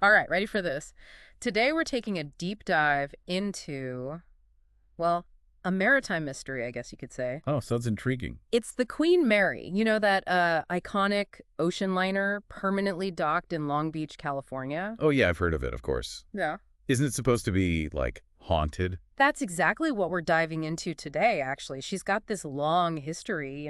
All right, ready for this? Today we're taking a deep dive into, well, a maritime mystery, I guess you could say. Oh, sounds intriguing. It's the Queen Mary. You know that iconic ocean liner permanently docked in Long Beach, California? Oh, yeah, I've heard of it, of course. Yeah. Isn't it supposed to be, like, haunted? That's exactly what we're diving into today, actually. She's got this long history,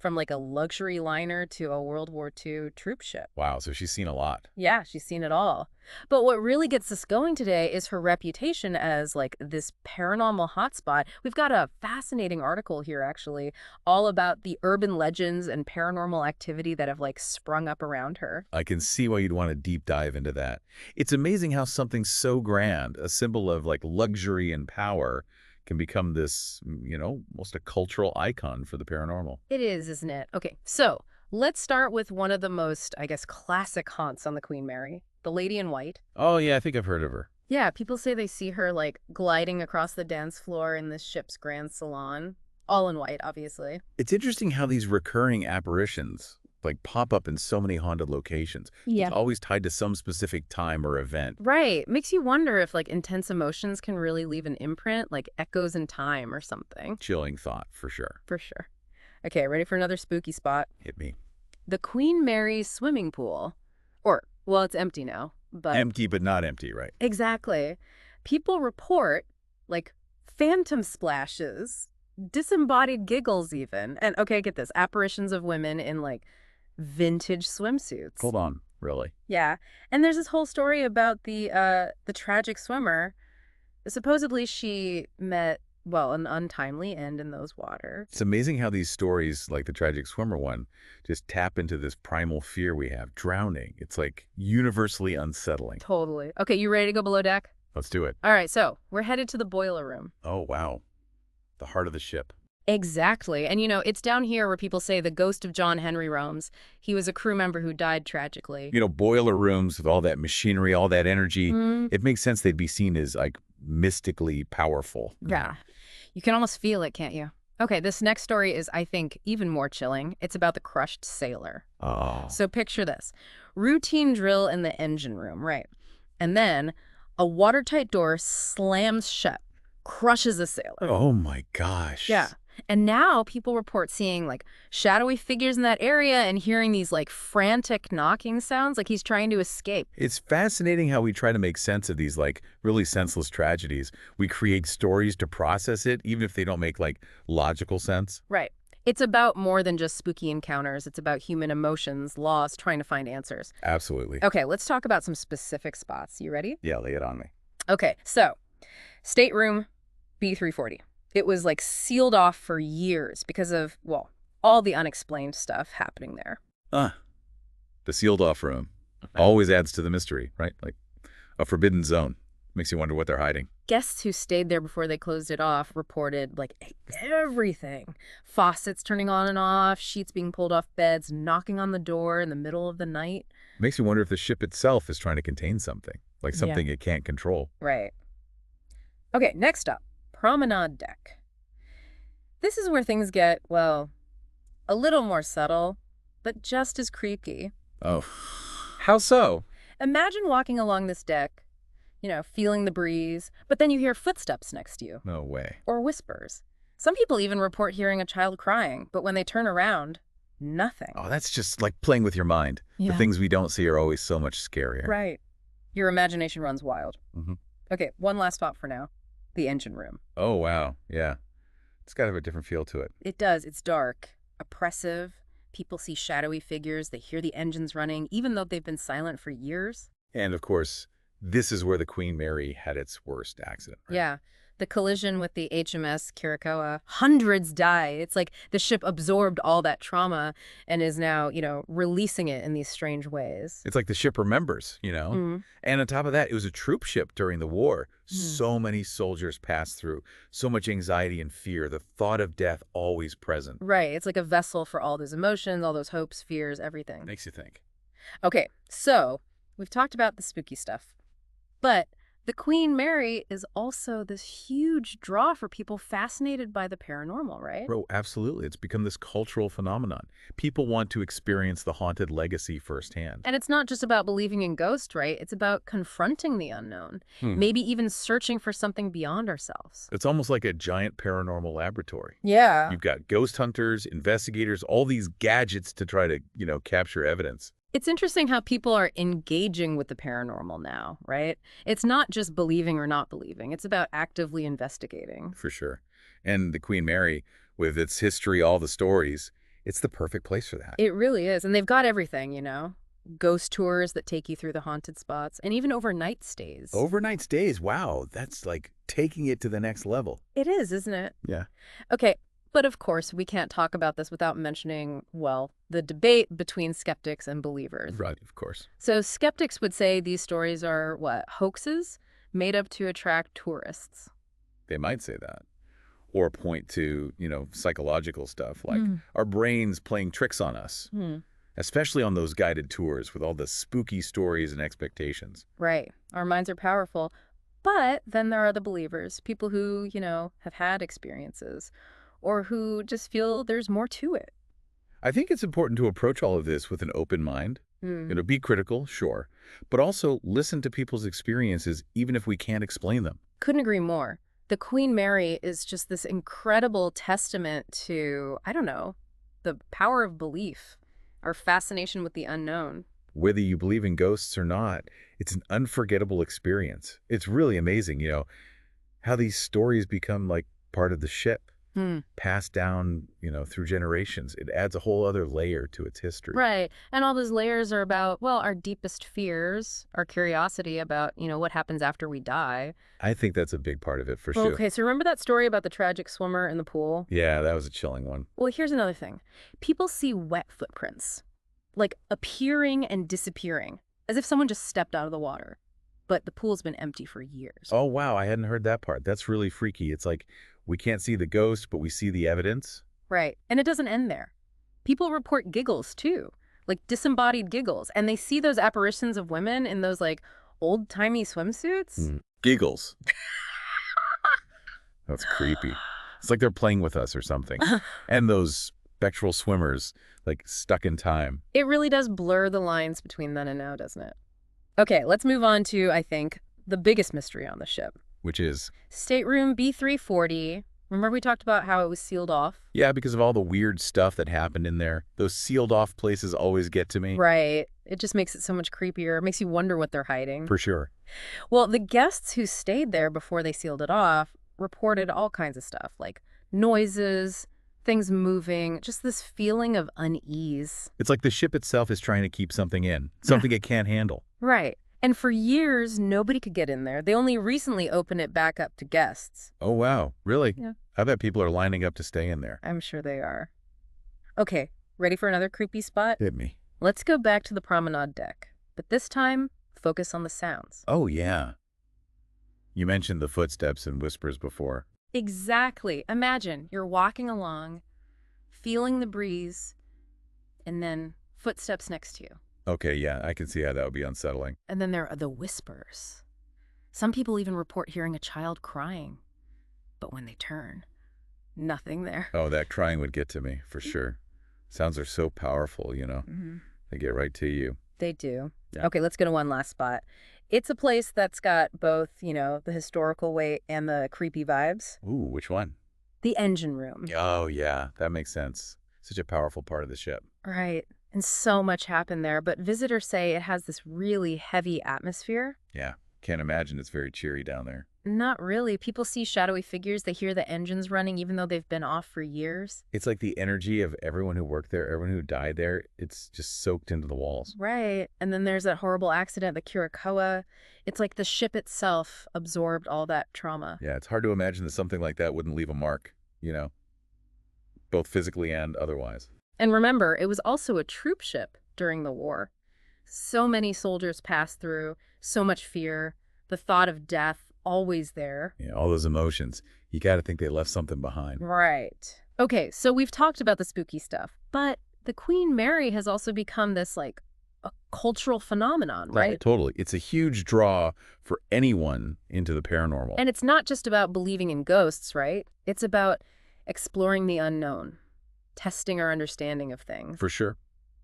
from like a luxury liner to a World War II troop ship. Wow, so she's seen a lot. Yeah, she's seen it all. But what really gets us going today is her reputation as like this paranormal hotspot. We've got a fascinating article here, actually, all about the urban legends and paranormal activity that have like sprung up around her. I can see why you'd want to deep dive into that. It's amazing how something so grand, a symbol of, like, luxury and power, can become this, almost a cultural icon for the paranormal. It is, isn't it? Okay, so let's start with one of the most, I guess, classic haunts on the Queen Mary, the Lady in White. Oh, yeah, I think I've heard of her. Yeah, people say they see her like gliding across the dance floor in this ship's grand salon, all in white, obviously. It's interesting how these recurring apparitions, like, pop up in so many haunted locations. Yeah. It's always tied to some specific time or event. Right. Makes you wonder if like intense emotions can really leave an imprint, like echoes in time or something. Chilling thought, for sure. For sure. Okay, ready for another spooky spot? Hit me. The Queen Mary's swimming pool. Or, well, it's empty now, but Empty but not empty, right? exactly. People report like phantom splashes, disembodied giggles even. And okay, get this, apparitions of women in like vintage swimsuits. Hold on, really? Yeah. And there's this whole story about the tragic swimmer. Supposedly she met, well, an untimely end in those waters. It's amazing how these stories, like the tragic swimmer one, just tap into this primal fear we have, drowning. It's like universally unsettling. Totally. Okay, you ready to go below deck? Let's do it. All right, so we're headed to the boiler room. Oh, wow. The heart of the ship. Exactly. And it's down here where people say the ghost of John Henry roams. He was a crew member who died tragically. Boiler rooms with all that machinery, all that energy. Mm, It makes sense they'd be seen as, like, mystically powerful. yeah. You can almost feel it, can't you? Okay, this next story is, I think, even more chilling. It's about the crushed sailor. Oh. So picture this. Routine drill in the engine room, right? And then a watertight door slams shut, crushes a sailor. Oh, my gosh. Yeah. And now people report seeing like shadowy figures in that area and hearing these like frantic knocking sounds like he's trying to escape. It's fascinating how we try to make sense of these, like, really senseless tragedies. We create stories to process it, even if they don't make, like, logical sense. Right. It's about more than just spooky encounters. It's about human emotions, loss, trying to find answers. Absolutely. Okay, let's talk about some specific spots. You ready? Yeah, lay it on me. Okay, so Stateroom B340. It was like sealed off for years because of, well, all the unexplained stuff happening there. The sealed-off room always adds to the mystery, right? Like a forbidden zone. Makes you wonder what they're hiding. Guests who stayed there before they closed it off reported like everything. Faucets turning on and off, sheets being pulled off beds, knocking on the door in the middle of the night. Makes you wonder if the ship itself is trying to contain something, like something it can't control. Right. Okay, next up, promenade deck. This is where things get, well, a little more subtle, but just as creepy. Oh. How so? Imagine walking along this deck, feeling the breeze, but then you hear footsteps next to you, No way. or whispers. Some people even report hearing a child crying, but when they turn around, nothing. Oh, that's just like playing with your mind. Yeah. The things we don't see are always so much scarier. Right. Your imagination runs wild. Mhm. Okay, one last spot for now. The engine room. Oh, wow. Yeah. It's got to have a different feel to it. It does. It's dark, oppressive. People see shadowy figures. They hear the engines running, even though they've been silent for years. And, of course, this is where the Queen Mary had its worst accident, right? Yeah. The collision with the HMS Caracoa, hundreds died. It's like the ship absorbed all that trauma and is now, releasing it in these strange ways. It's like the ship remembers, Mm. And on top of that, it was a troop ship during the war. Mm. So many soldiers passed through, so much anxiety and fear, the thought of death always present. Right. It's like a vessel for all those emotions, all those hopes, fears, everything. Makes you think. Okay, so we've talked about the spooky stuff, but The Queen Mary is also this huge draw for people fascinated by the paranormal, right? Oh, absolutely. It's become this cultural phenomenon. People want to experience the haunted legacy firsthand. And it's not just about believing in ghosts, right? It's about confronting the unknown, Hmm. maybe even searching for something beyond ourselves. It's almost like a giant paranormal laboratory. Yeah. You've got ghost hunters, investigators, all these gadgets to try to, capture evidence. It's interesting how people are engaging with the paranormal now, right? It's not just believing or not believing. It's about actively investigating. For sure. And the Queen Mary, with its history, all the stories, it's the perfect place for that. It really is. And they've got everything, you know? Ghost tours that take you through the haunted spots, and even overnight stays. Overnight stays, wow, that's like taking it to the next level. It is, isn't it? Yeah. Okay, but of course, we can't talk about this without mentioning, well, the debate between skeptics and believers. Right, of course. So skeptics would say these stories are, what, hoaxes made up to attract tourists. They might say that. Or point to, psychological stuff like Mm. our brains playing tricks on us, Hmm. especially on those guided tours with all the spooky stories and expectations. Right. Our minds are powerful. But then there are the believers, people who, have had experiences or who just feel there's more to it. I think it's important to approach all of this with an open mind. Hmm. Be critical, sure, but also listen to people's experiences even if we can't explain them. Couldn't agree more. The Queen Mary is just this incredible testament to, I don't know, the power of belief, our fascination with the unknown. Whether you believe in ghosts or not, it's an unforgettable experience. It's really amazing, how these stories become like part of the ship, Hmm. passed down, through generations. It adds a whole other layer to its history. Right. And all those layers are about, well, our deepest fears, our curiosity about, what happens after we die. I think that's a big part of it for sure. Okay, so remember that story about the tragic swimmer in the pool? Yeah, that was a chilling one. Well, here's another thing. People see wet footprints, like appearing and disappearing, as if someone just stepped out of the water. But the pool's been empty for years. Oh, wow, I hadn't heard that part. That's really freaky. It's like we can't see the ghost, but we see the evidence. Right. And it doesn't end there. People report giggles, too, like disembodied giggles. And they see those apparitions of women in those, like, old-timey swimsuits. Giggles. That's creepy. It's like they're playing with us or something. And those spectral swimmers, like stuck in time. It really does blur the lines between then and now, doesn't it? Okay, let's move on to, I think, the biggest mystery on the ship. Which is, Stateroom B340. Remember we talked about how it was sealed off? yeah, because of all the weird stuff that happened in there. Those sealed off places always get to me. Right. It just makes it so much creepier. It makes you wonder what they're hiding. For sure. Well, the guests who stayed there before they sealed it off reported all kinds of stuff, like noises, things moving, just this feeling of unease. It's like the ship itself is trying to keep something in, something it can't handle. Right. And for years, nobody could get in there. They only recently opened it back up to guests. Oh, wow. Really? Yeah. I bet people are lining up to stay in there. I'm sure they are. Okay, ready for another creepy spot? Hit me. Let's go back to the promenade deck, but this time, focus on the sounds. Oh, yeah. You mentioned the footsteps and whispers before. Exactly. Imagine you're walking along, feeling the breeze, and then footsteps next to you. Okay, yeah, I can see how that would be unsettling. And then there are the whispers. Some people even report hearing a child crying. But when they turn, nothing there. Oh, that crying would get to me, for sure. Sounds are so powerful, Mm-hmm. They get right to you. They do. Yeah. Okay, let's go to one last spot. It's a place that's got both, the historical weight and the creepy vibes. Ooh, which one? The engine room. Oh, yeah, that makes sense. Such a powerful part of the ship. Right. And so much happened there, but visitors say it has this really heavy atmosphere. Yeah, can't imagine it's very cheery down there. Not really. People see shadowy figures. They hear the engines running even though they've been off for years. It's like the energy of everyone who worked there, everyone who died there, it's just soaked into the walls. Right. And then there's that horrible accident, the Curacao. It's like the ship itself absorbed all that trauma. Yeah, it's hard to imagine that something like that wouldn't leave a mark, both physically and otherwise. And remember, it was also a troop ship during the war. So many soldiers passed through, so much fear, the thought of death always there. Yeah, all those emotions. You got to think they left something behind. Right. Okay, so we've talked about the spooky stuff, but the Queen Mary has also become this, a cultural phenomenon, Oh, right? totally. It's a huge draw for anyone into the paranormal, And it's not just about believing in ghosts, right? It's about exploring the unknown, testing our understanding of things. for sure.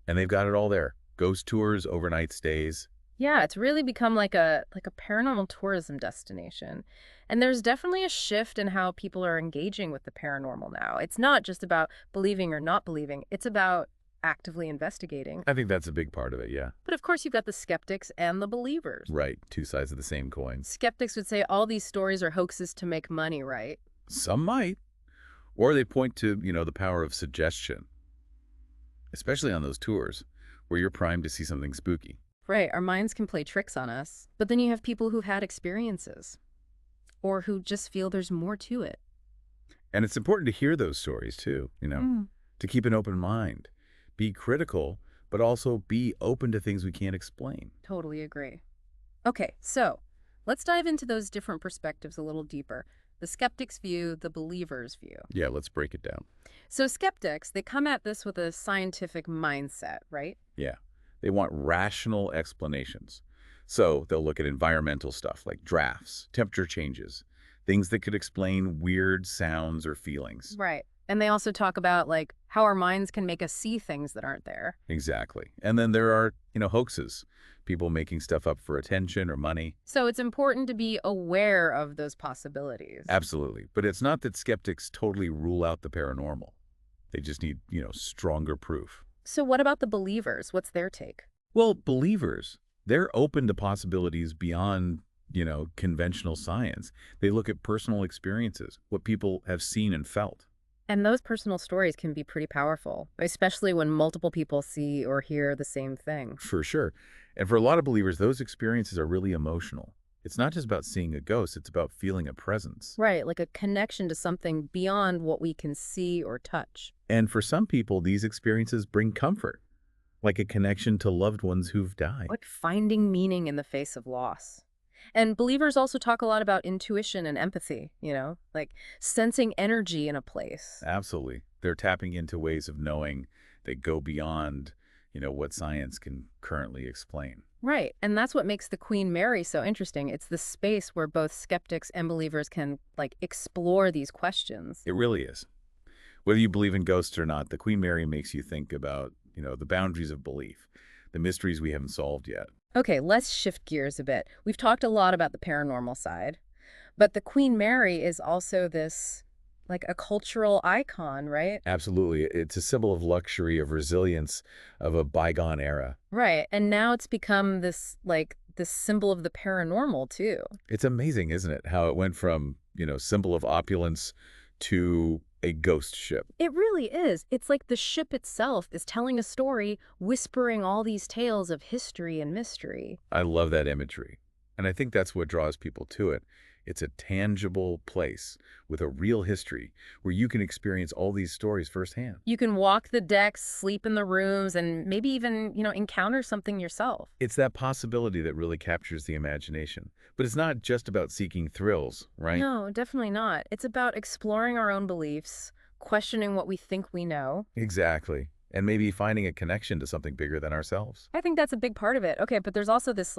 And they've got it all there. Ghost tours, overnight stays. Yeah, it's really become like a paranormal tourism destination. And there's definitely a shift in how people are engaging with the paranormal now. It's not just about believing or not believing. It's about actively investigating. I think that's a big part of it, yeah. But of course, you've got the skeptics and the believers. Right. Two sides of the same coin. Skeptics would say all these stories are hoaxes to make money, right? Some might. Or they point to, the power of suggestion, especially on those tours where you're primed to see something spooky. Right, our minds can play tricks on us. But then you have people who've had experiences or who just feel there's more to it. And it's important to hear those stories too, to keep an open mind. Be critical, but also be open to things we can't explain. Totally agree. Okay, so let's dive into those different perspectives a little deeper. The skeptic's view, the believer's view. Yeah, let's break it down. So skeptics, they come at this with a scientific mindset, right? Yeah. They want rational explanations. So they'll look at environmental stuff like drafts, temperature changes, things that could explain weird sounds or feelings. Right. And they also talk about like how our minds can make us see things that aren't there. Exactly. And then there are, hoaxes, people making stuff up for attention or money. So it's important to be aware of those possibilities. Absolutely. But it's not that skeptics totally rule out the paranormal. They just need, stronger proof. So what about the believers? What's their take? Well, believers, they're open to possibilities beyond, conventional science. They look at personal experiences, what people have seen and felt. And those personal stories can be pretty powerful, especially when multiple people see or hear the same thing. For sure. And for a lot of believers, those experiences are really emotional. It's not just about seeing a ghost, it's about feeling a presence. Right, like a connection to something beyond what we can see or touch. And for some people, these experiences bring comfort, like a connection to loved ones who've died. Like finding meaning in the face of loss. And believers also talk a lot about intuition and empathy, like sensing energy in a place. Absolutely. They're tapping into ways of knowing that go beyond, what science can currently explain. Right. And that's what makes the Queen Mary so interesting. It's the space where both skeptics and believers can explore these questions. It really is. Whether you believe in ghosts or not, the Queen Mary makes you think about, the boundaries of belief, the mysteries we haven't solved yet. Okay, let's shift gears a bit. We've talked a lot about the paranormal side, but the Queen Mary is also this, like a cultural icon, right? Absolutely. It's a symbol of luxury, of resilience, of a bygone era. Right. And now it's become this symbol of the paranormal too. It's amazing, isn't it? How it went from, symbol of opulence to a ghost ship. It really is. It's like the ship itself is telling a story, whispering all these tales of history and mystery. I love that imagery. And I think that's what draws people to it. It's a tangible place with a real history where you can experience all these stories firsthand. You can walk the decks, sleep in the rooms, and maybe even, encounter something yourself. It's that possibility that really captures the imagination. But it's not just about seeking thrills, right? No, definitely not. It's about exploring our own beliefs, questioning what we think we know. Exactly. And maybe finding a connection to something bigger than ourselves. I think that's a big part of it. Okay, but there's also this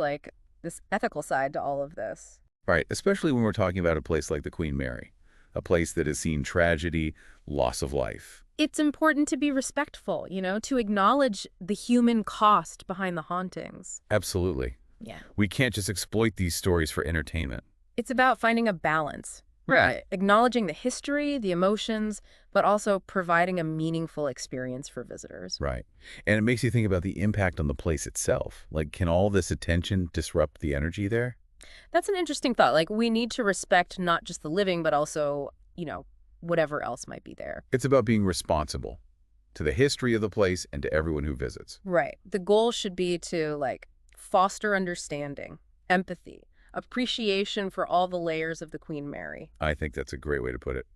ethical side to all of this. Right, especially when we're talking about a place like the Queen Mary, a place that has seen tragedy, loss of life. It's important to be respectful, to acknowledge the human cost behind the hauntings. Absolutely. Yeah. We can't just exploit these stories for entertainment. It's about finding a balance. Right. Acknowledging the history, the emotions, but also providing a meaningful experience for visitors. Right. And it makes you think about the impact on the place itself. Like, can all this attention disrupt the energy there? That's an interesting thought. Like, we need to respect not just the living, but also, whatever else might be there. It's about being responsible to the history of the place and to everyone who visits. Right. The goal should be to, foster understanding, empathy, appreciation for all the layers of the Queen Mary. I think that's a great way to put it.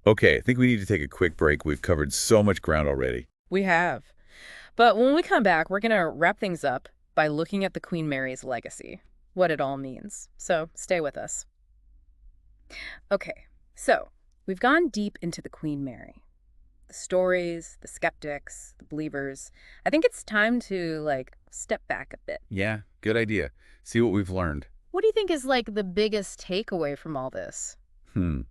Okay, I think we need to take a quick break. We've covered so much ground already. We have. But when we come back, we're going to wrap things up by looking at the Queen Mary's legacy, what it all means. So stay with us. Okay, so we've gone deep into the Queen Mary. The stories, the skeptics, the believers. I think it's time to, step back a bit. Yeah, good idea. See what we've learned. What do you think is like the biggest takeaway from all this? Hmm,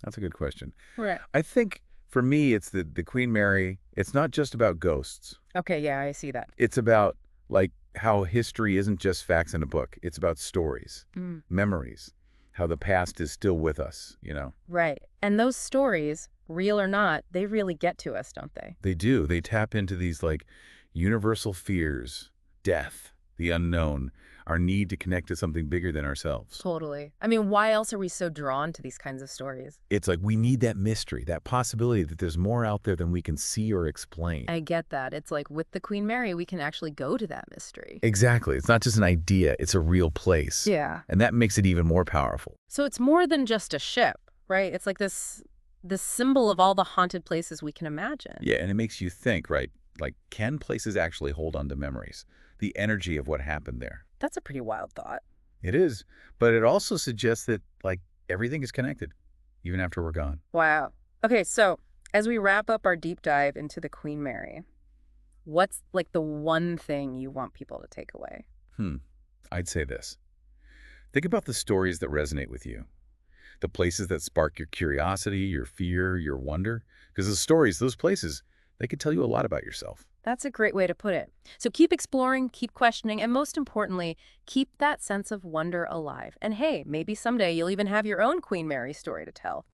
that's a good question. Right. I think for me, it's the Queen Mary. It's not just about ghosts. Okay, yeah, I see that. It's about, like, how history isn't just facts in a book. It's about stories, Mm. memories, how the past is still with us. Right. And those stories, real or not, they really get to us, don't they? They do. They tap into these, like, universal fears, death, the unknown, our need to connect to something bigger than ourselves. Totally. I mean, why else are we so drawn to these kinds of stories? It's like we need that mystery, that possibility that there's more out there than we can see or explain. I get that. It's like with the Queen Mary, we can actually go to that mystery. Exactly. It's not just an idea, it's a real place. Yeah. And that makes it even more powerful. So it's more than just a ship, right? It's like this symbol of all the haunted places we can imagine. Yeah, and it makes you think, right? Like, can places actually hold on to memories? The energy of what happened there. That's a pretty wild thought. It is. But it also suggests that, like, everything is connected, even after we're gone. Wow. Okay, so as we wrap up our deep dive into the Queen Mary, what's like the one thing you want people to take away? I'd say this. Think about the stories that resonate with you. The places that spark your curiosity, your fear, your wonder. Because the stories, those places, they could tell you a lot about yourself. That's a great way to put it. So keep exploring, keep questioning, and most importantly, keep that sense of wonder alive. And hey, maybe someday you'll even have your own Queen Mary story to tell.